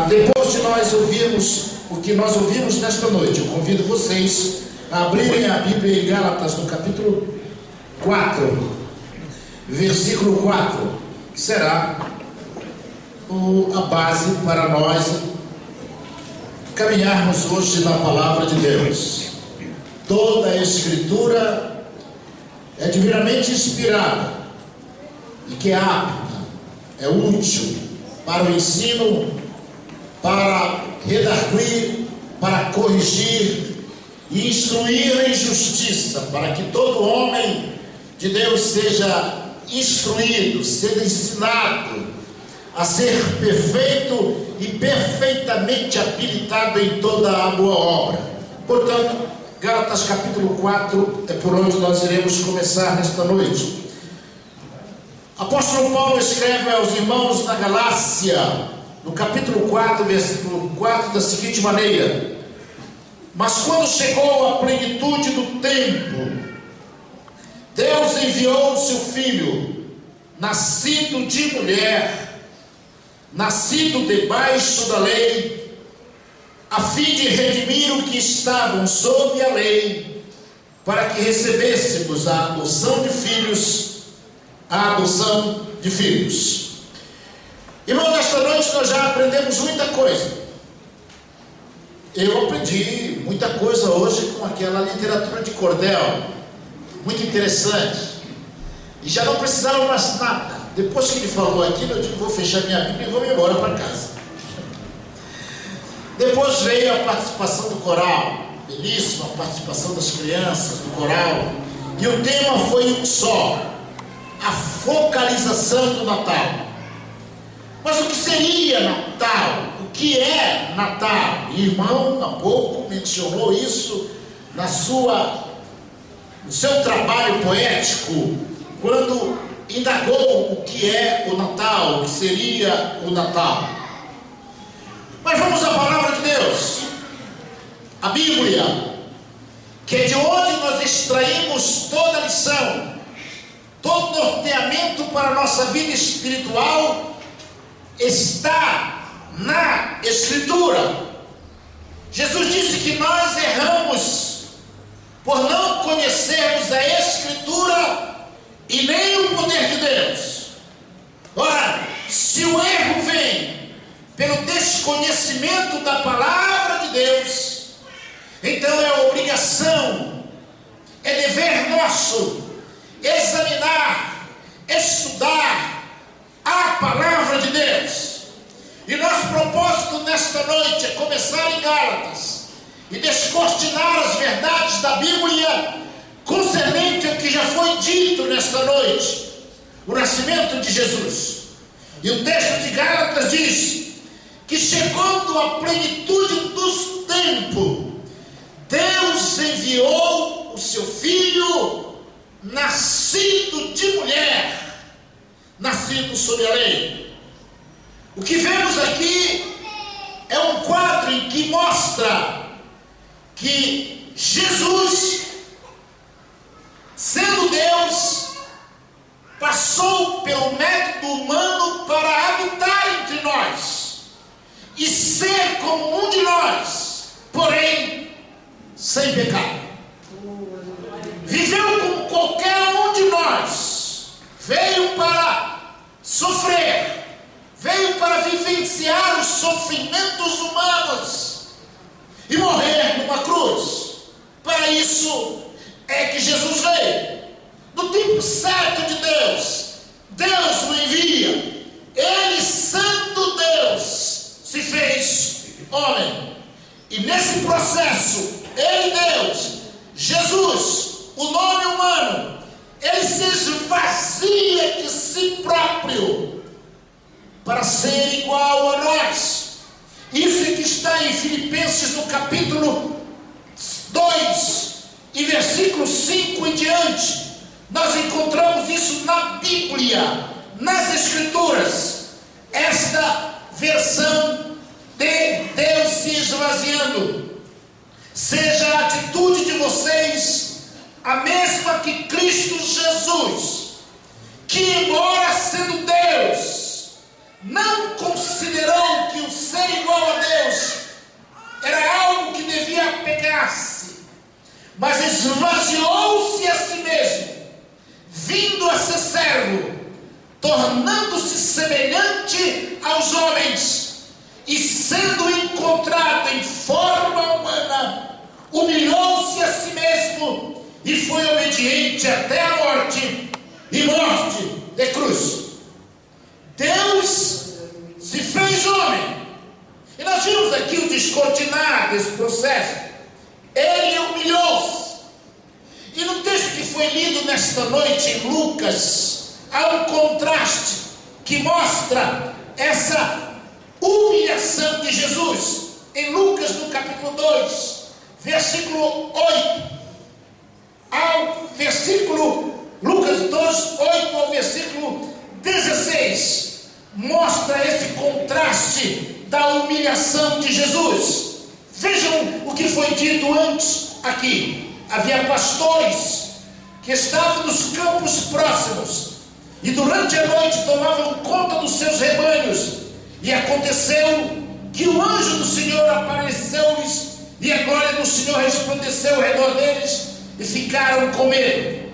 Depois de nós ouvirmos o que nós ouvimos nesta noite, eu convido vocês a abrirem a Bíblia em Gálatas, no capítulo 4, versículo 4, que será a base para nós caminharmos hoje na palavra de Deus. Toda a Escritura é divinamente inspirada e que é apta, é útil para o ensino, para redarguir, para corrigir e instruir em justiça, para que todo homem de Deus seja instruído, seja ensinado a ser perfeito e perfeitamente habilitado em toda a boa obra. Portanto, Gálatas capítulo 4 é por onde nós iremos começar nesta noite. Apóstolo Paulo escreve aos irmãos na Galácia, no capítulo 4, versículo 4, da seguinte maneira: mas quando chegou a plenitude do tempo, Deus enviou o seu Filho, nascido de mulher, nascido debaixo da lei, a fim de redimir o que estavam sob a lei, para que recebêssemos a adoção de filhos, Irmão, nesta noite nós já aprendemos muita coisa. Eu aprendi muita coisa hoje com aquela literatura de cordel, muito interessante, e já não precisava mais nada. Depois que ele falou aquilo, eu digo, vou fechar minha Bíblia e vou embora para casa. Depois veio a participação do coral, belíssima participação das crianças do coral, e o tema foi um só: a focalização do Natal. Mas o que seria Natal? O que é Natal? O irmão há pouco mencionou isso no seu trabalho poético, quando indagou o que é o Natal, o que seria o Natal. Mas vamos à palavra de Deus, a Bíblia, que é de onde nós extraímos toda a lição, todo norteamento para a nossa vida espiritual está na Escritura. Jesus disse que nós erramos por não conhecermos a Escritura e nem o poder de Deus. Ora, se o erro vem pelo desconhecimento da palavra de Deus, então é obrigação, é dever nosso examinar, estudar a palavra de Deus. E nosso propósito nesta noite é começar em Gálatas e descortinar as verdades da Bíblia concernente ao que já foi dito nesta noite, o nascimento de Jesus. E o texto de Gálatas diz que, chegando à plenitude dos tempos, Deus enviou o seu Filho, nascido de mulher, nascido sob a lei. O que vemos aqui é um quadro em que mostra que Jesus, sendo Deus, passou pelo método humano para habitar entre nós e ser como um de nós, porém sem pecado. Viveu como qualquer um de nós, veio para sofrer, veio para vivenciar os sofrimentos humanos e morrer numa cruz. Para isso é que Jesus veio. No tempo certo de Deus, Deus o envia. Ele, santo Deus, se fez homem. E nesse processo, ele, Deus, Jesus, o nome humano, ele se esvazia de si próprio para ser igual a nós. Isso que está em Filipenses no capítulo 2 e versículo 5 em diante. Nós encontramos isso na Bíblia, nas Escrituras, esta versão de Deus se esvaziando. Seja a atitude de vocês a mesma que Cristo Jesus, que, embora sendo Deus, não considerou que o ser igual mas esvaziou-se a si mesmo, vindo a ser servo, tornando-se semelhante aos homens, e sendo encontrado em forma humana, humilhou-se a si mesmo, e foi obediente até a morte, e morte de cruz. Deus se fez homem, e nós vimos aqui o descortinar desse processo. Ele humilhou-se, e no texto que foi lido nesta noite em Lucas, há um contraste que mostra essa humilhação de Jesus. Em Lucas, no capítulo 2, versículo 8 ao versículo, Lucas 2, 8 ao versículo 16, mostra esse contraste da humilhação de Jesus. Vejam o que foi dito antes aqui. Havia pastores que estavam nos campos próximos, e durante a noite tomavam conta dos seus rebanhos, e aconteceu que o anjo do Senhor apareceu-lhes, e a glória do Senhor resplandeceu ao redor deles, e ficaram com medo.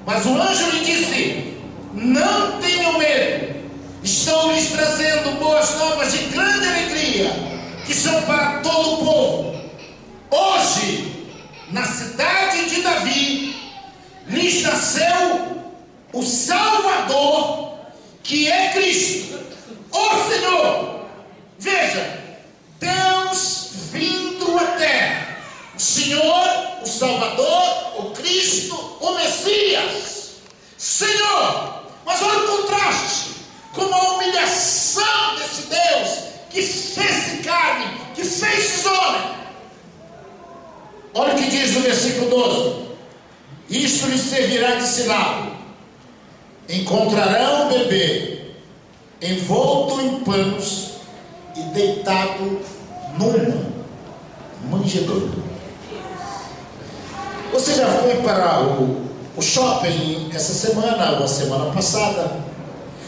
Mas o anjo lhe disse: não tenham medo, estou lhes trazendo boas novas de grande alegria, que são para todo o povo. Hoje, na cidade de Davi, lhes nasceu o Salvador, que é Cristo, o Senhor. Veja, Deus vindo à terra, o Senhor, o Salvador, o Cristo, o Messias, Senhor. Mas olha o contraste com a humilhação desse Deus que fez carne, que fez homem. Olha o que diz no versículo 12: isto lhes servirá de sinal: encontrarão o bebê envolto em panos e deitado numa manjedoura. Você já foi para o shopping essa semana ou a semana passada,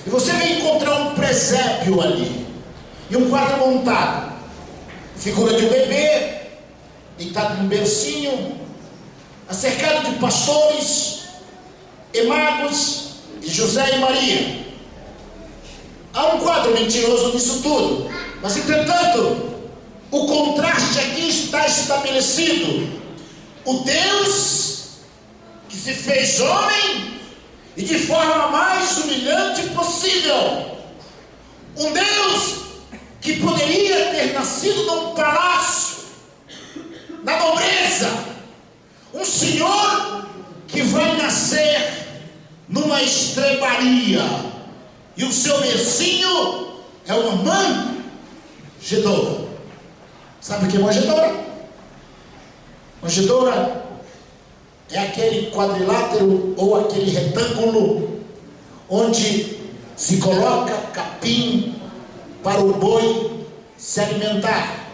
e você vai encontrar um presépio ali, e um quadro montado, figura de um bebê deitado num bercinho, cercado de pastores e magos, e José e Maria. Há um quadro mentiroso nisso tudo, mas entretanto o contraste aqui está estabelecido. O Deus que se fez homem, e de forma mais humilhante possível. Um Deus que poderia ter nascido num palácio, na nobreza. Um Senhor que vai nascer numa estrebaria, e o seu bercinho é uma manjedoura. Sabe o que é manjedoura? Manjedoura é aquele quadrilátero ou aquele retângulo onde se coloca capim para o boi se alimentar,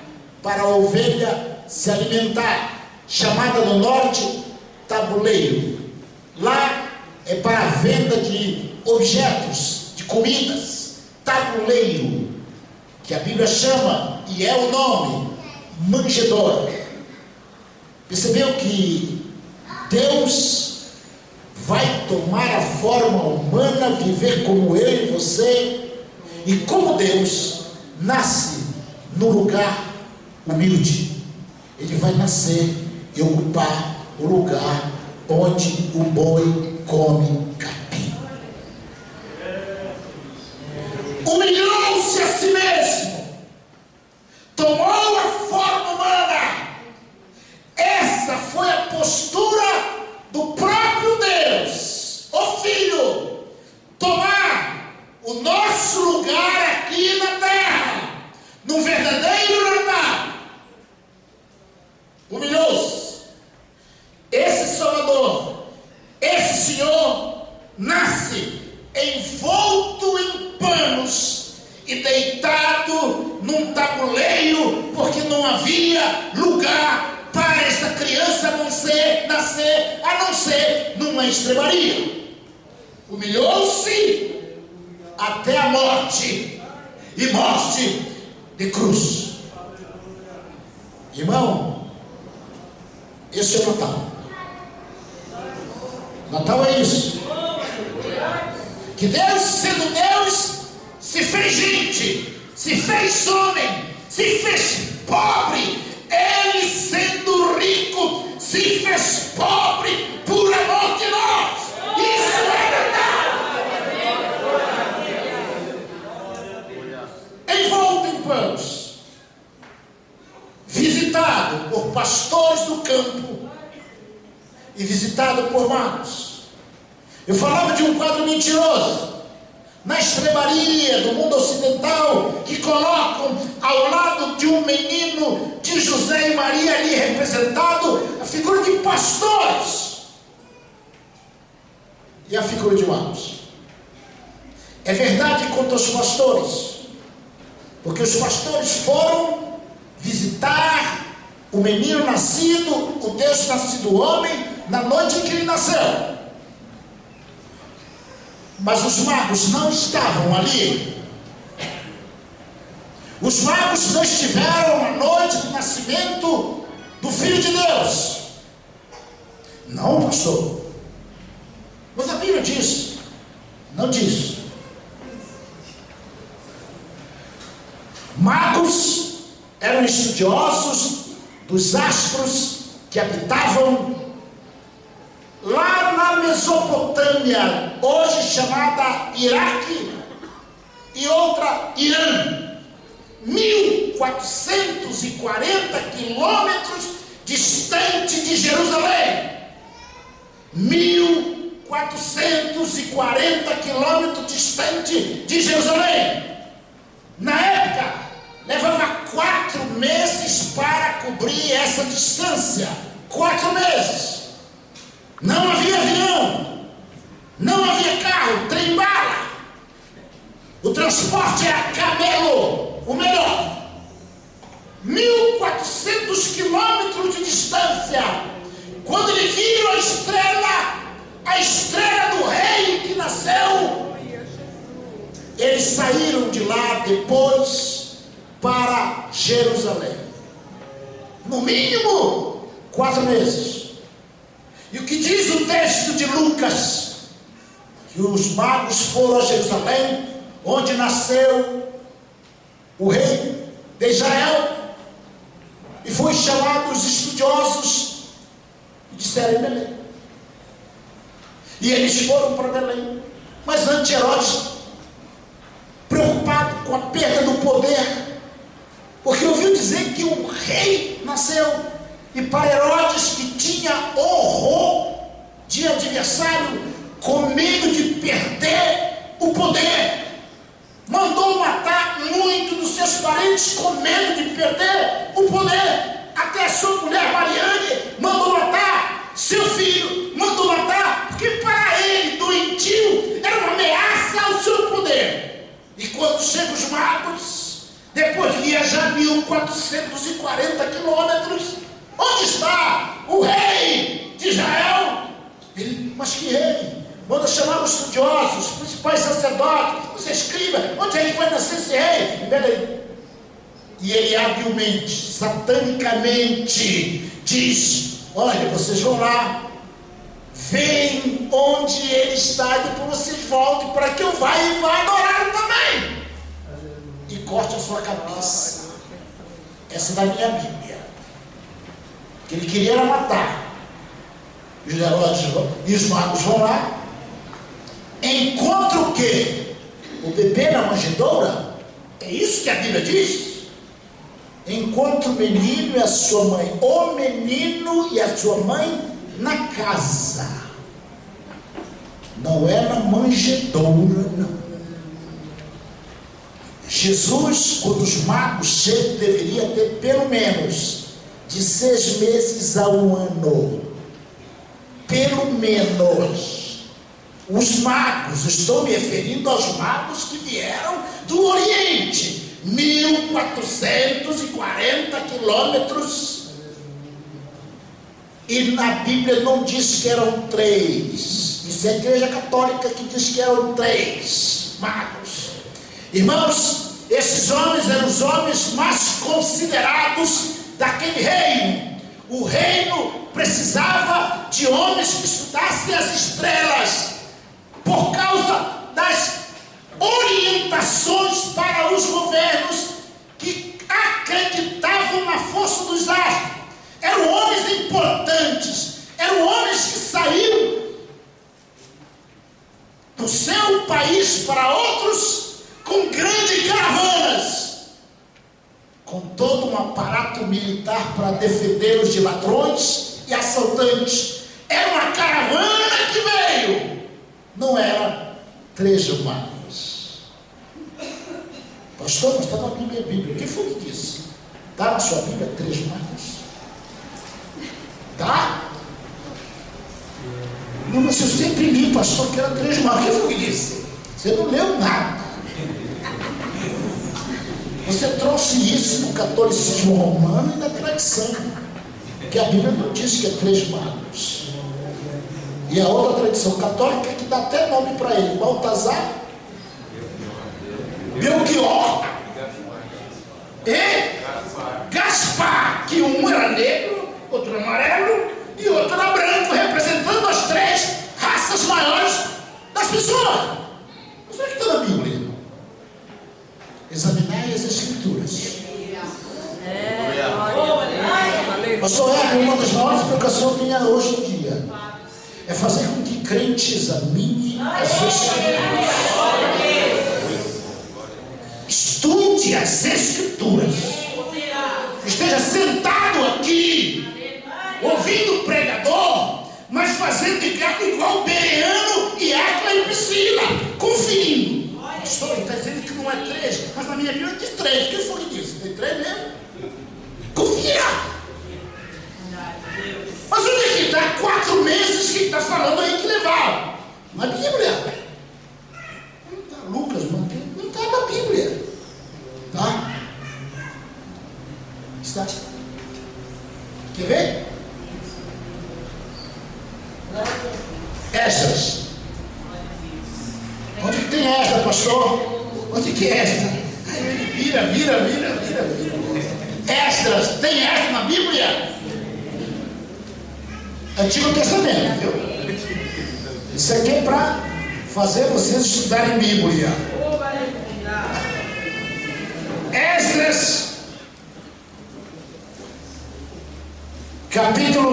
para a ovelha se alimentar, chamada no norte tabuleiro. Lá é para a venda de objetos, de comidas, tabuleiro, que a Bíblia chama, e é o nome, manjedoura. Percebeu que Deus vai tomar a forma humana, viver como eu e você, e como Deus nasce no lugar humilde, Ele vai nascer e ocupar o lugar onde o boi come capim. Humilhou-se a si mesmo, tomou a forma humana. Essa foi a postura do próprio Deus, o Filho, tomar o nosso lugar aqui na terra, num verdadeiro Natal. Humilhou-se. Esse Salvador, esse Senhor, nasce envolto em panos e deitado num tabuleiro, porque não havia lugar para esta criança nascer, a não ser numa estrebaria. Humilhou-se até a morte, e morte de cruz. Irmão, esse é o Natal. Natal é isso. Que Deus, sendo Deus, se fez gente, se fez homem, se fez pobre. Ele, sendo rico, se fez pobre por amor de nós. Isso é verdade. Envolto em panos, visitado por pastores do campo e visitado por magos. Eu falava de um quadro mentiroso na estrebaria do mundo ocidental, que colocam ao lado de um menino de José e Maria ali representado a figura de pastores e a figura de magos. É verdade quanto aos pastores, porque os pastores foram visitar o menino nascido, o Deus nascido homem, na noite em que ele nasceu. Mas os magos não estavam ali. Os magos não estiveram na noite do nascimento do Filho de Deus. Não, pastor. Mas a Bíblia diz. Não diz. Magos eram estudiosos dos astros que habitavam lá na Mesopotâmia, hoje chamada Iraque, e outra Irã, 1440 quilômetros distante de Jerusalém. 1440 quilômetros distante de Jerusalém. Na época, levava 4 meses para cobrir essa distância. 4 meses. Não havia avião, não havia carro, trem-bala. O transporte era camelo, o melhor. 1400 quilômetros de distância. Quando eles viram a estrela do rei que nasceu, eles saíram de lá depois para Jerusalém. No mínimo 4 meses. E o que diz o texto de Lucas? Que os magos foram a Jerusalém, onde nasceu o rei de Israel, e foi chamado os estudiosos e disseram em Belém. E eles foram para Belém. Mas antes Herodes, preocupado com a perda do poder, porque ouviu dizer que um rei nasceu. E para Herodes, que tinha horror de adversário, com medo de perder o poder, mandou matar muitos dos seus parentes com medo de perder o poder. Até a sua mulher Mariane mandou matar, seu filho mandou matar, porque para ele, doentio, era uma ameaça ao seu poder. E quando chegam os magos, depois de viajar 1440 quilômetros, onde está o rei de Israel? Ele, mas que rei? Manda chamar os estudiosos, os principais sacerdotes, os escribas. Onde é que vai nascer esse rei? Em Belém. E ele habilmente, satanicamente, diz: olha, vocês vão lá, veem onde ele está, e depois vocês voltem para que eu vá e vá adorá-lo também. E corte a sua cabeça. Essa é da minha Bíblia. Que ele queria era matar. Os Herodes e os magos vão lá, encontram o quê? O bebê na manjedoura. É isso que a Bíblia diz. Encontra o menino e a sua mãe, o menino e a sua mãe na casa. Não é na manjedoura, não. Jesus, quando os magos chegam, deveria ter pelo menos de 6 meses a 1 ano. Pelo menos. Os magos, estou me referindo aos magos que vieram do Oriente, 1440 quilômetros. E na Bíblia não diz que eram 3. Isso é a Igreja Católica que diz que eram 3 magos. Irmãos, esses homens eram os homens mais considerados daquele reino. O reino precisava de homens que estudassem as estrelas, por causa das orientações para os governos que acreditavam na força dos astros. Eram homens importantes, eram homens que saíram do seu país para outros com grandes caravanas, com todo um aparato militar para defendê-los de ladrões e assaltantes. Era uma caravana que veio, não era 3 magos. Pastor, mas está na Bíblia. Quem foi que disse? Está na sua Bíblia 3 magos? Tá? Não, mas eu sempre li, pastor, que era 3 magos. Quem foi que disse? Você não leu nada. Você trouxe isso do catolicismo romano e da tradição, que a Bíblia não diz que é 3 magos. E a outra tradição católica que dá até nome para ele: Baltazar, Belchior e Gaspar, que um era negro, outro amarelo e outro era branco, representando as 3 raças maiores das pessoas. Mas o que está na Bíblia? Examinai as Escrituras. Pastor, uma das maiores preocupações minha hoje em dia é fazer com que crente examine as Escrituras. Estude as Escrituras. Esteja sentado aqui, ouvindo o pregador, mas fazendo igual Bereano e Áquila e Priscila, conferindo. Pastor, ele está dizendo que não é 3, mas na minha Bíblia diz 3. Quem foi que disse? Tem 3 mesmo? Confia! Mas onde é que está? 4 meses que está falando aí que levaram. Na Bíblia. Não está, Lucas, não está na Bíblia. Tá? Está. Quer ver? Esdras. Onde que tem esta, pastor? Onde que é esta? Vira. Esdras, tem esta na Bíblia? Antigo Testamento, viu? Isso aqui é para fazer vocês estudarem Bíblia. Esdras, capítulo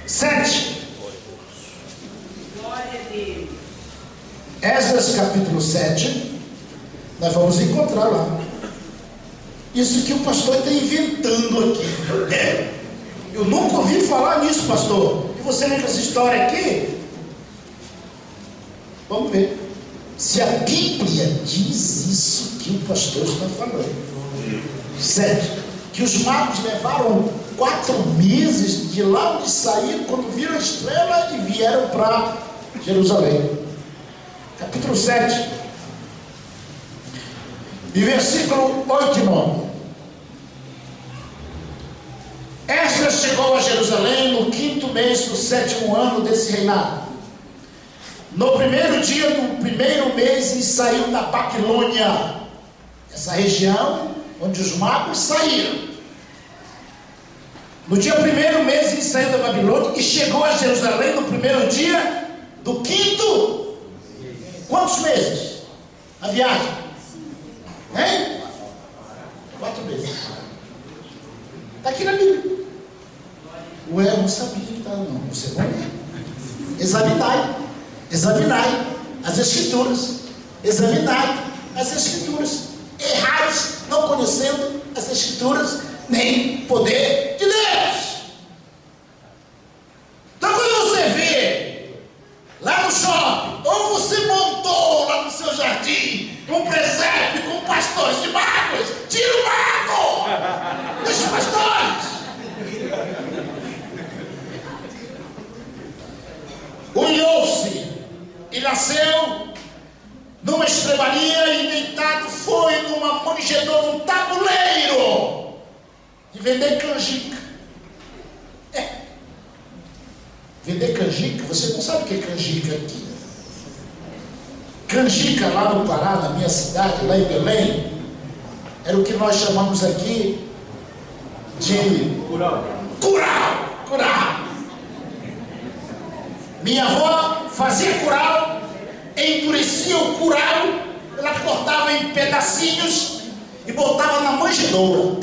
7. Esdras capítulo 7, nós vamos encontrar lá. Isso que o pastor está inventando aqui. Eu nunca ouvi falar nisso, pastor. E você lembra essa história aqui? Vamos ver se a Bíblia diz isso que o pastor está falando. 7. Que os magos levaram 4 meses de lá onde saíram, quando viram a estrela, e vieram para Jerusalém. Capítulo 7, e versículo 8 e 9. Esdras chegou a Jerusalém no 5º mês do 7º ano desse reinado. No 1º dia do 1º mês, e saiu da Babilônia, essa região onde os magos saíram. No dia 1º mês, ele saiu da Babilônia e chegou a Jerusalém no 1º dia do 5º. Quantos meses? A viagem? Hein? 4 meses. Está aqui na Bíblia. Ué, não sabia que estava, não. Você vai ler. Examinai as Escrituras. Examinai as Escrituras. Errais, não conhecendo as Escrituras, nem poder de Deus. Então, quando você vê lá no shopping, ou você montou lá no seu jardim um presépio com pastores de magos, tira o mago! Deixa os pastores! Unhou-se e nasceu numa estrebaria, e deitado foi numa manjedoura, num tabuleiro de vender canjica. Vender canjica, você não sabe o que é canjica aqui. Canjica lá no Pará, na minha cidade, lá em Belém, era o que nós chamamos aqui de Curau. Minha avó fazia curau, endurecia o curau, ela cortava em pedacinhos e botava na manjedoura,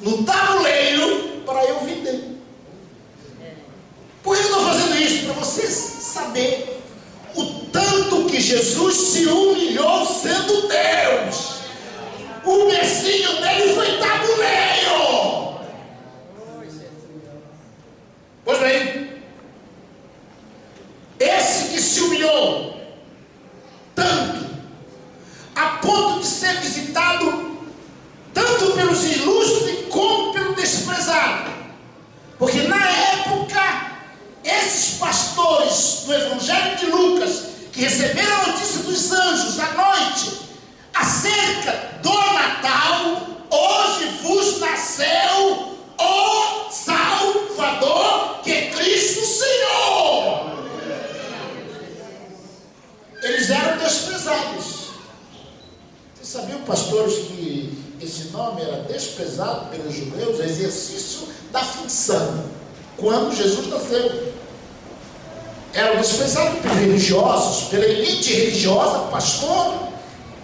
no tabuleiro, para eu vender. Por que eu estou fazendo isso? Para você saber o tanto que Jesus se humilhou sendo Deus. O bercinho dele foi tabuleiro. Pois bem, esse que se humilhou tanto, a ponto de ser visitado tanto pelos ilustres como pelo desprezado, porque na época esses pastores do Evangelho de Lucas, que receberam a notícia dos anjos à noite acerca do Natal, hoje vos nasceu o Salvador, que é Cristo Senhor. Eles eram desprezados. Vocês sabiam, pastores, que esse nome era desprezado pelos judeus, exercício da ficção, quando Jesus nasceu? Eram desprezados pelos religiosos, pela elite religiosa, pastor.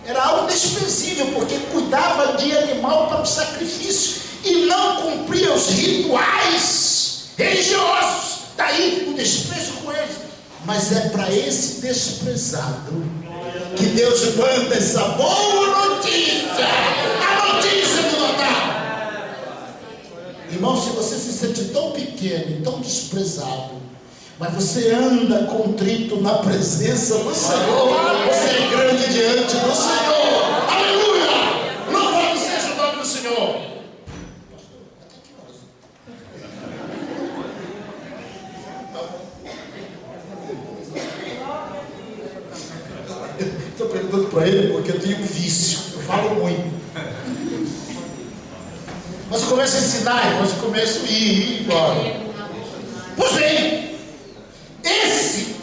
Era algo desprezível, porque cuidava de animal para o sacrifício e não cumpria os rituais religiosos. Daí o desprezo com eles. Mas é para esse desprezado que Deus manda essa boa notícia, a notícia do Natal. Irmão, se você se sente tão pequeno e tão desprezado, mas você anda contrito na presença do Senhor, você é grande diante do Senhor. Aleluia! Louvado seja o nome do Senhor. Estou perguntando para ele porque eu tenho um vício, eu falo muito. Mas eu começo a ensinar, depois eu começo a ir embora. Pois bem, esse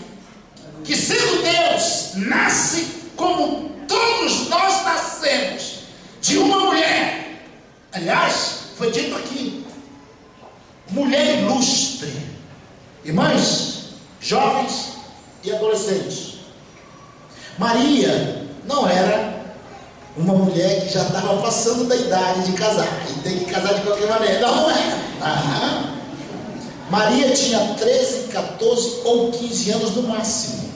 que sendo Deus nasce como todos nós nascemos de uma mulher. Aliás, foi dito aqui, mulher ilustre. Irmãs, jovens e adolescentes, Maria não era uma mulher que já estava passando da idade de casar e tem que casar de qualquer maneira. Não era. Maria tinha 13, 14 ou 15 anos no máximo.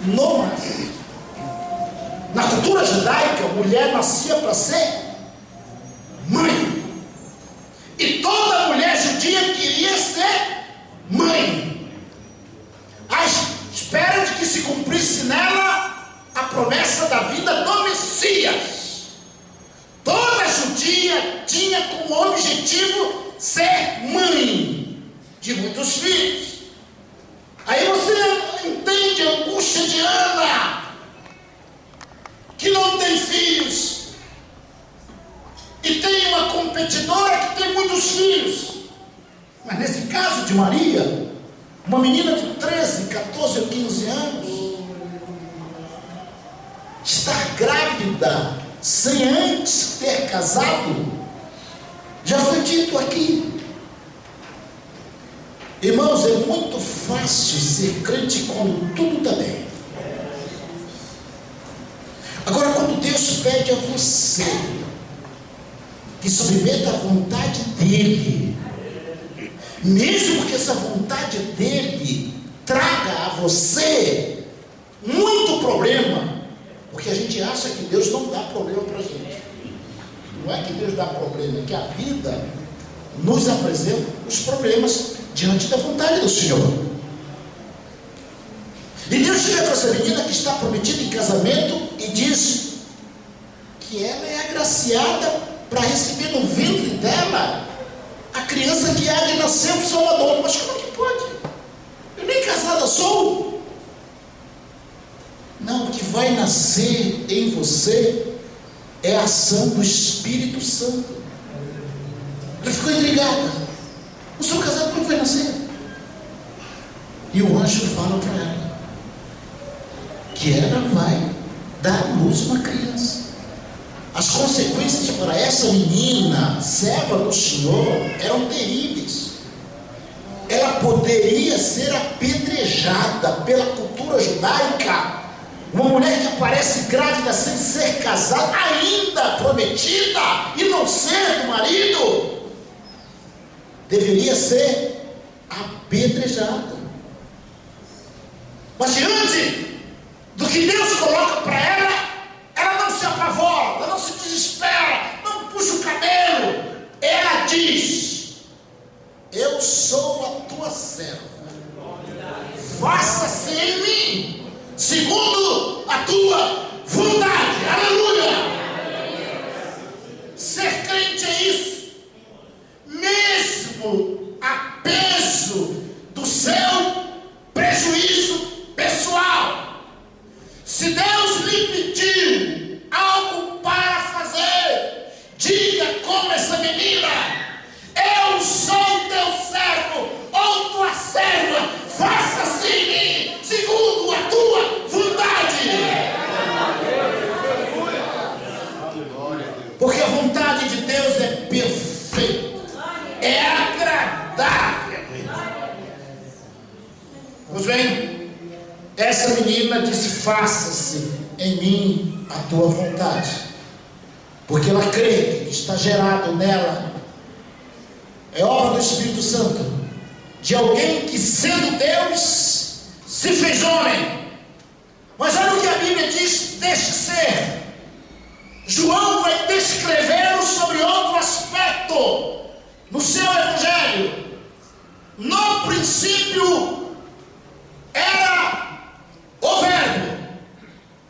No máximo. Na cultura judaica, a mulher nascia para ser mãe. E toda mulher judia queria ser mãe. À espera de que se cumprisse nela a promessa da vida do Messias. Toda judia tinha como objetivo ser mãe de muitos filhos. Aí você entende a angústia de Ana, que não tem filhos, e tem uma competidora que tem muitos filhos. Mas nesse caso de Maria, uma menina de 13, 14 ou 15 anos, estar grávida sem antes ter casado, já foi dito aqui. Irmãos, é muito fácil ser crente quando tudo está bem. Agora, quando Deus pede a você que submeta à vontade dEle, mesmo que essa vontade dEle traga a você muito problema, porque a gente acha que Deus não dá problema para a gente. Não é que Deus dá problema, é que a vida nos apresenta os problemas diante da vontade do Senhor. E Deus chega para essa menina que está prometida em casamento e diz que ela é agraciada para receber no ventre dela a criança que há de nascer o Salvador. Mas como é que pode? Eu nem casada sou. Não, o que vai nascer em você é a ação do Espírito Santo. Ela ficou intrigada. O seu casado como vai nascer? E o anjo fala para ela que ela vai dar à luz uma criança. As consequências para essa menina, serva do Senhor, eram terríveis. Ela poderia ser apedrejada pela cultura judaica. Uma mulher que aparece grávida sem ser casada, ainda prometida e não ser do marido, deveria ser apedrejada. Mas diante do que Deus coloca para ela, ela não se apavora, ela não se desespera, não puxa o cabelo. Ela diz: eu sou a tua serva, faça-se em mim segundo a tua vontade. Aleluia! Ser crente é isso. Mesmo a peso do seu prejuízo pessoal, se Deus lhe pediu algo para fazer, diga como essa menina: eu sou teu servo ou tua serva, faça-se em mim segundo a tua vontade. Porque a vontade de Deus é perfeita, é agradável. Pois bem, essa menina disse: faça-se em mim a tua vontade, porque ela crê que está gerado nela é obra do Espírito Santo, de alguém que, sendo Deus, se fez homem. Mas olha o que a Bíblia diz deste ser. João vai descrevê-lo sobre outro aspecto no seu evangelho. No princípio era o Verbo,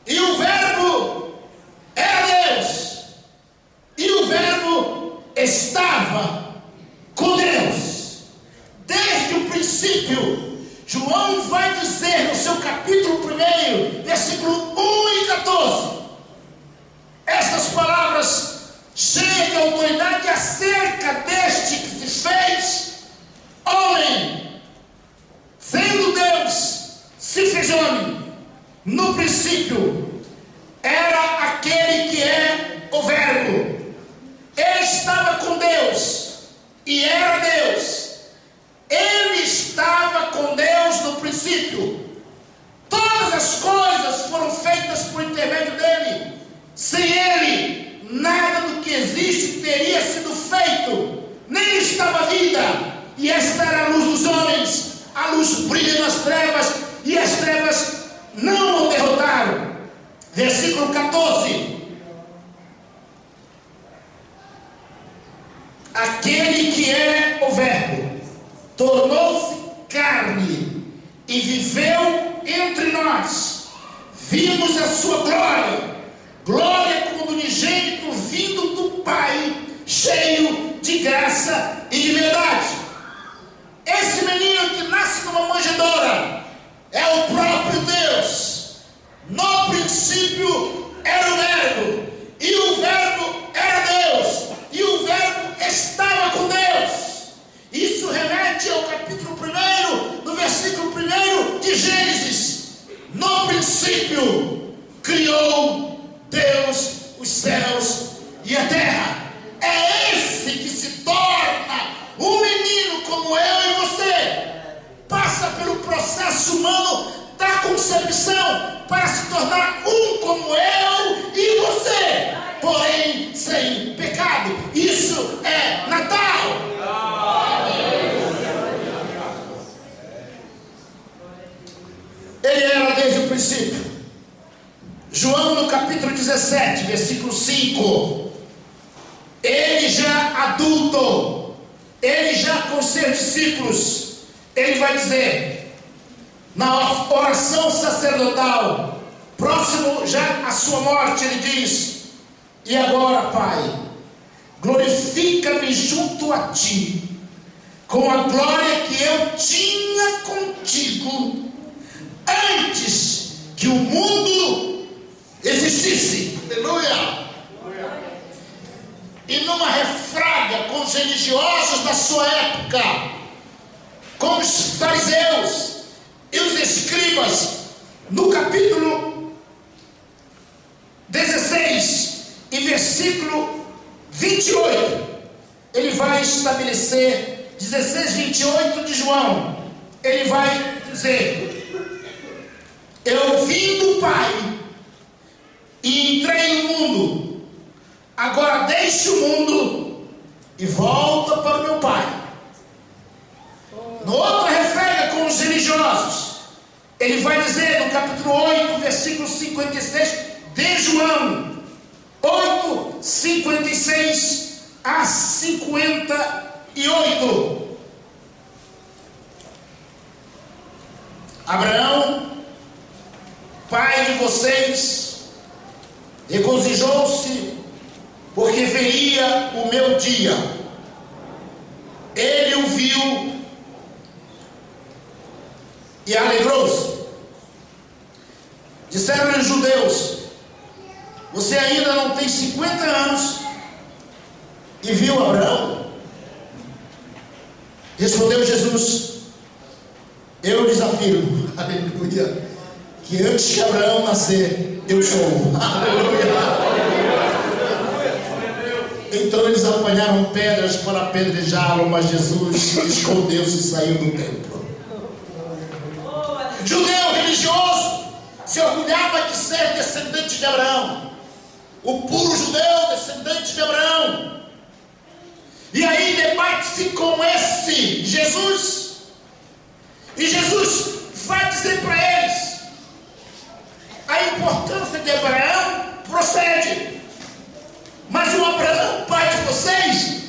e o Verbo era Deus, e o Verbo estava com Deus. Desde o princípio, João vai dizer no seu capítulo 1, versículo 1 e 14, estas palavras cheias de autoridade acerca deste que se fez homem. Sendo Deus, se fez homem. No princípio era aquele que é o Verbo. Ele estava com Deus e era Deus. Ele estava com Deus no princípio. Todas as coisas foram feitas por intermédio dele. Sem ele, nada do que existe teria sido feito. Nem estava vida. E esta era a luz dos homens. A luz brilha nas trevas, e as trevas não o derrotaram. Versículo 14. Aquele que é o Verbo tornou-se carne e viveu entre nós. Vimos a sua glória, glória como do unigênito vindo do Pai, cheio de graça e de verdade. Esse menino que nasce numa manjedoura é o próprio Deus. No princípio era o Verbo, e o Verbo era Deus, e o Verbo estava com Deus. Isso remete ao capítulo 1, no versículo 1 de Gênesis. No princípio criou Deus os céus e a terra. É esse que se torna um menino como eu e você. Passa pelo processo humano da concepção para se tornar um como eu e você, porém sem pecado. Isso é Natal. Ele era desde o princípio. João no capítulo 17, versículo 5. Ele já adulto, ele já com seus discípulos, ele vai dizer, na oração sacerdotal, próximo já à sua morte, ele diz: e agora, Pai, glorifica-me junto a ti, com a glória que eu tinha contigo, antes que o mundo existisse. Aleluia! E numa refraga com os religiosos da sua época, com os fariseus e os escribas, no capítulo 16 e versículo 28, ele vai estabelecer, 16, 28 de João, ele vai dizer: eu vim do Pai e entrei no mundo, agora deixo o mundo e volta para o meu Pai. No outro refrega com os religiosos, ele vai dizer no capítulo 8, versículo 56 de João, 8, 56 a 58. Abraão, pai de vocês, regozijou-se porque veria o meu dia. Ele o viu e alegrou-se. Disseram-lhe os judeus: você ainda não tem 50 anos e viu Abraão? Respondeu Jesus: eu lhes afirmo, aleluia, que antes que Abraão nascer, eu sou. Aleluia. Então eles apanharam pedras para apedrejá-lo, mas Jesus escondeu-se e saiu do templo. Judeu religioso se orgulhava de ser descendente de Abraão, o puro judeu descendente de Abraão. E aí debate-se com esse Jesus, e Jesus vai dizer para eles a importância de Abraão. Procede, mas o Abraão, pai de vocês,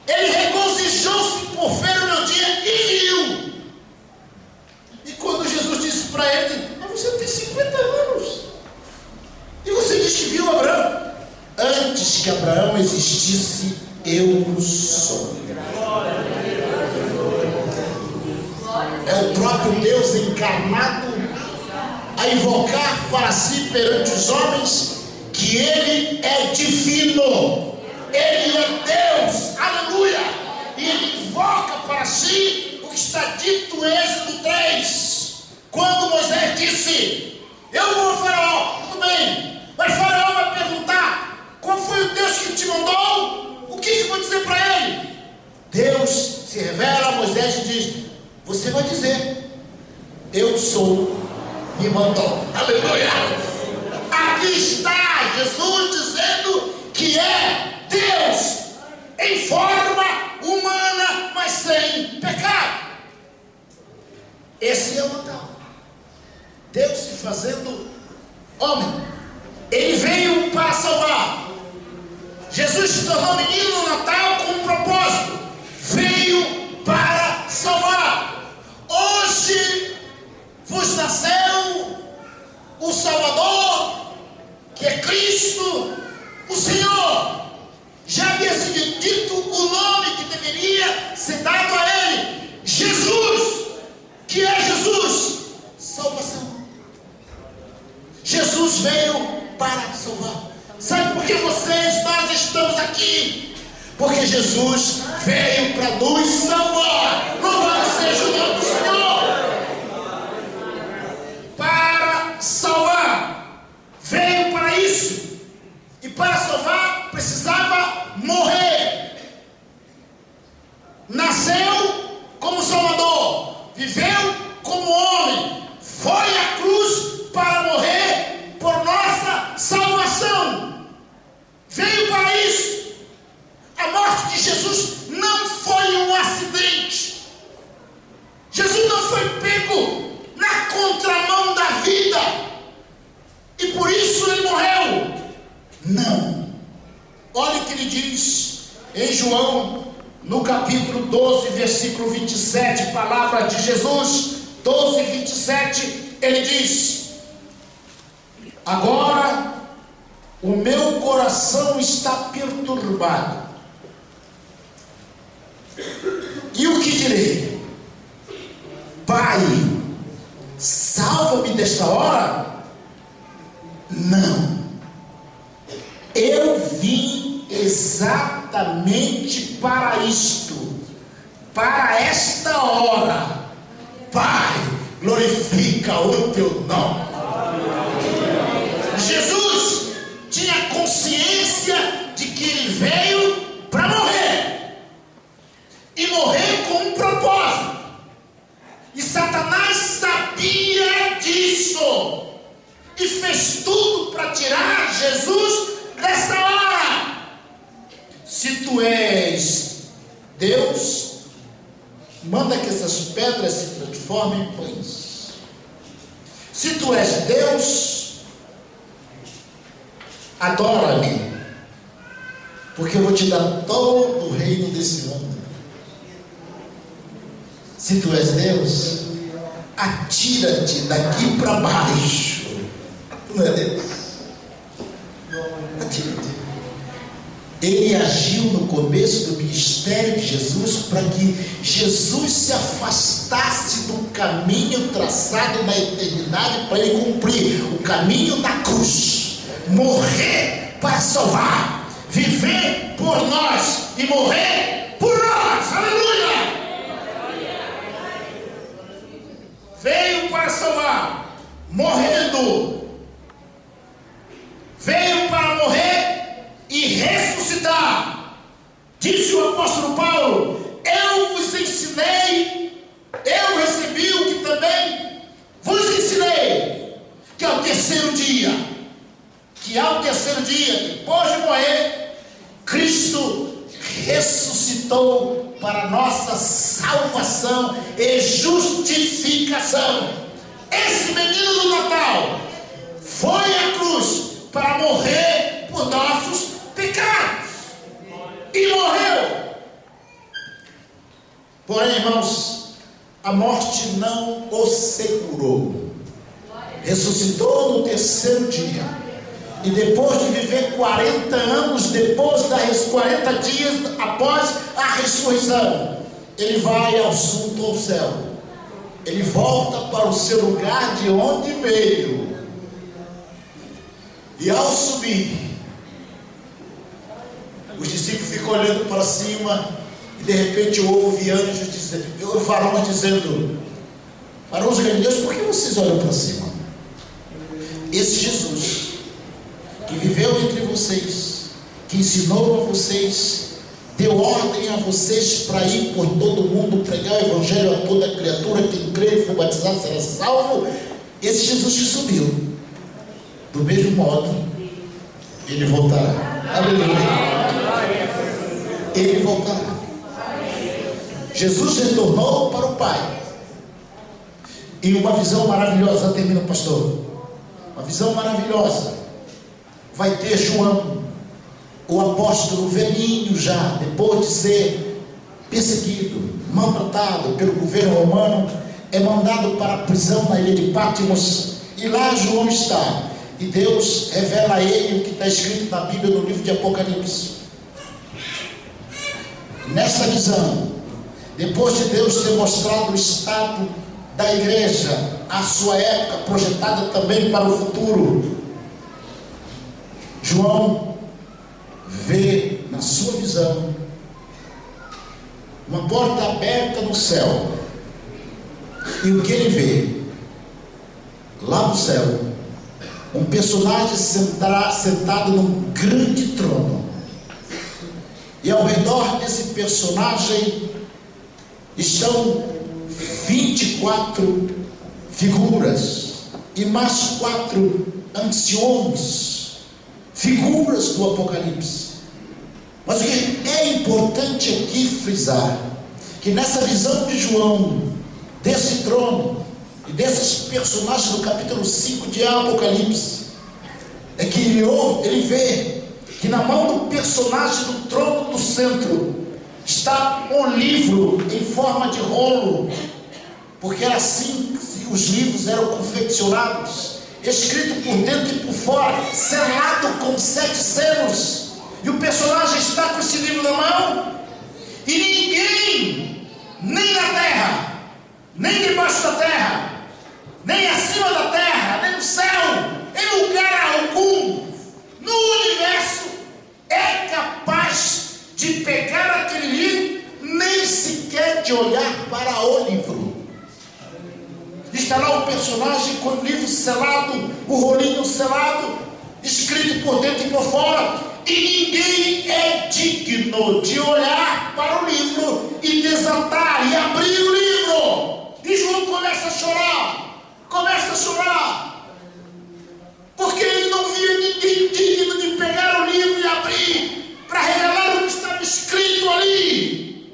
ele regozijou-se por ver o meu dia e viu. E quando Jesus disse para ele: mas você tem 50 anos e você diz que viu Abraão? Antes que Abraão existisse, eu sou. É o próprio Deus encarnado a invocar para si perante os homens que Ele é divino, Ele é Deus, aleluia. E Ele invoca para si o que está dito em Êxodo 3, quando Moisés disse: eu vou ao Faraó. Tudo bem, mas Faraó vai perguntar: qual foi o Deus que te mandou? O que eu vou dizer para ele? Deus se revela a Moisés e diz: você vai dizer: eu sou, me mandou. Aleluia. Aqui está Jesus dizendo que é Deus em forma humana, mas sem pecado. Esse é o Natal. Deus se fazendo homem. Ele veio para salvar. Jesus se tornou menino no Natal com um propósito. Veio para salvar. Hoje vos nasceu o Salvador, que é Cristo, o Senhor. Já havia sido dito o nome que deveria ser dado a Ele: Jesus, que é Jesus, salvação. Jesus veio para salvar. Sabe por que nós estamos aqui? Porque Jesus veio para nos salvar. Louvado seja o nome do Senhor. Para salvar. Veio para isso. E para salvar precisava morrer. Nasceu como Salvador, viveu como homem, foi à cruz para morrer por nossa salvação. Veio para isso. A morte de Jesus não foi um acidente. Jesus não foi pego na contramão da vida e por isso ele morreu. Não. Olha o que ele diz em João, no capítulo 12, versículo 27, palavra de Jesus, 12, 27, ele diz: agora o meu coração está perturbado. E o que direi? Pai, salva-me desta hora? Não. Eu vim exatamente para isto, para esta hora. Pai, glorifica o teu nome. Jesus tinha consciência de que Deus manda que essas pedras se transformem em pães. Se tu és Deus, adora-me, porque eu vou te dar todo o reino desse mundo. Se tu és Deus, atira-te daqui para baixo. Tu não é Deus? Atira-te. Ele agiu no começo do ministério de Jesus para que Jesus se afastasse do caminho traçado na eternidade, para ele cumprir o caminho da cruz, morrer para salvar, viver por nós e morrer por nós. Aleluia! Veio para salvar, morrendo, veio para morrer e ressuscitar. Disse o apóstolo Paulo: eu vos ensinei, eu recebi o que também vos ensinei, que ao terceiro dia, depois de morrer, Cristo ressuscitou para nossa salvação e justificação. Esse menino do Natal foi à cruz para morrer por nossos pecados e morreu. Porém, irmãos, a morte não o segurou. Ressuscitou no terceiro dia. E depois de viver 40 anos, 40 dias após a ressurreição, ele vai ao assunto ao céu. Ele volta para o seu lugar de onde veio. E ao subir, os discípulos ficam olhando para cima, e de repente ouve anjos dizendo, varões dizendo: varões galileus, por que vocês olham para cima? Esse Jesus, que viveu entre vocês, que ensinou a vocês, deu ordem a vocês para ir por todo mundo, pregar o evangelho a toda criatura, quem crê e for batizado será salvo. Esse Jesus que subiu, do mesmo modo, ele voltará. Aleluia. Ele voltará. Jesus retornou para o Pai. E uma visão maravilhosa, termina, pastor. Uma visão maravilhosa. Vai ter João, o apóstolo velhinho já, depois de ser perseguido, maltratado pelo governo romano, é mandado para a prisão na ilha de Patmos. E lá João está. E Deus revela a ele o que está escrito na Bíblia, no livro de Apocalipse. Nesta visão, depois de Deus ter mostrado o estado da igreja, a sua época, projetada também para o futuro, João vê na sua visão uma porta aberta no céu. E o que ele vê? Lá no céu, um personagem sentado num grande trono. E ao redor desse personagem estão 24 figuras e mais 4 anciões, figuras do Apocalipse. Mas o que é importante aqui frisar, que nessa visão de João, desse trono e desses personagens do capítulo 5 de Apocalipse, é que ele vê que na mão do personagem do trono do centro está um livro em forma de rolo, porque era assim que os livros eram confeccionados, escrito por dentro e por fora, selado com 7 selos. E o personagem está com esse livro na mão, e ninguém, nem na terra, nem debaixo da terra, nem acima da terra, nem no céu, em lugar algum no universo é capaz de pegar aquele livro, nem sequer de olhar para o livro. Está lá o personagem com o livro selado, o rolinho selado, escrito por dentro e por fora, e ninguém é digno de olhar para o livro e desatar e abrir o livro. E João começa a chorar, porque ele não via ninguém digno de pegar o livro e abrir para revelar o que estava escrito ali.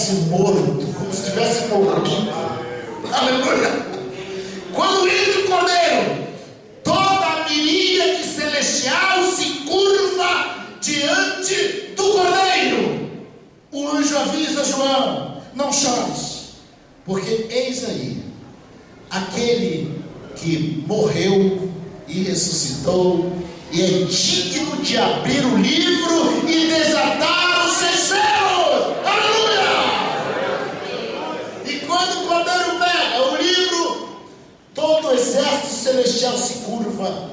estivesse morto, como se tivesse morrido. Aleluia! Quando entra o Cordeiro, toda a miríade celestial se curva diante do Cordeiro. O anjo avisa João: não chores, porque eis aí aquele que morreu e ressuscitou, e é digno de abrir o livro e desatar os seus selos. Aleluia! E quando o Cordeiro pega o livro, todo o exército celestial se curva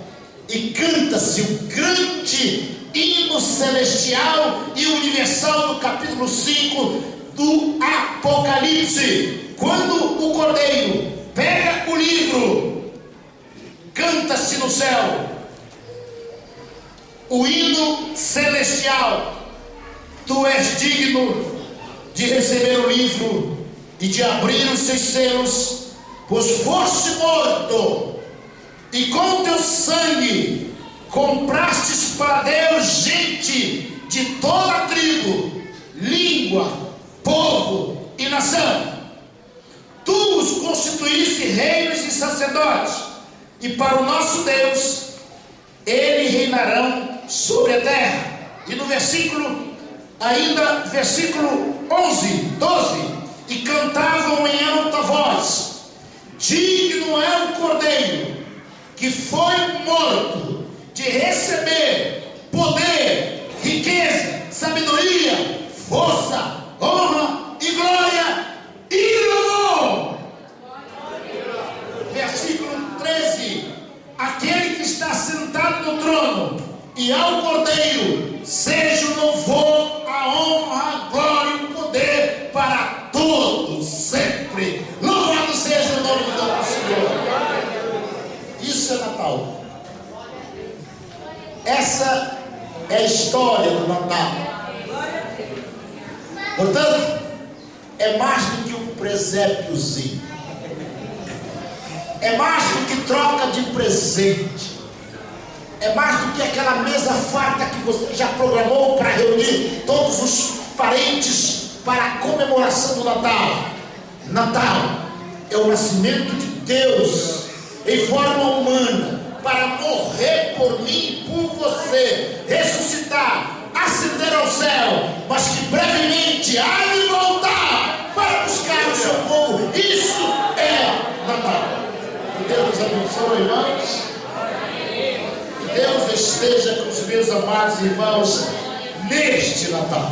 e canta-se o grande hino celestial e universal do capítulo 5 do Apocalipse. Quando o Cordeiro pega o livro, canta-se no céu o hino celestial: tu és digno de receber o livro e de abrir os seus selos, pois foste morto, e com teu sangue comprastes para Deus gente de toda a tribo, língua, povo e nação. Tu os constituíste reinos e sacerdotes, e para o nosso Deus eles reinarão sobre a terra. E no versículo 11, 12: e cantavam em alta voz: digno é o Cordeiro que foi morto de receber poder, riqueza, sabedoria, força, honra e glória e louvor. Versículo 13: aquele que está sentado no trono e ao Cordeiro seja o louvor, a honra, a glória e o poder para todos sempre. Louvado seja o nome do nosso Senhor. Isso é Natal. Essa é a história do Natal. Portanto, é mais do que um presépiozinho, é mais do que troca de presente, é mais do que aquela mesa farta que você já programou para reunir todos os parentes para a comemoração do Natal. Natal é o nascimento de Deus em forma humana para morrer por mim e por você, ressuscitar, ascender ao céu, mas que brevemente há de voltar para buscar o seu povo. Isso é Natal. Que Deus nos abençoe, irmãos. Que Deus esteja com os meus amados irmãos neste Natal.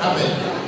Amém.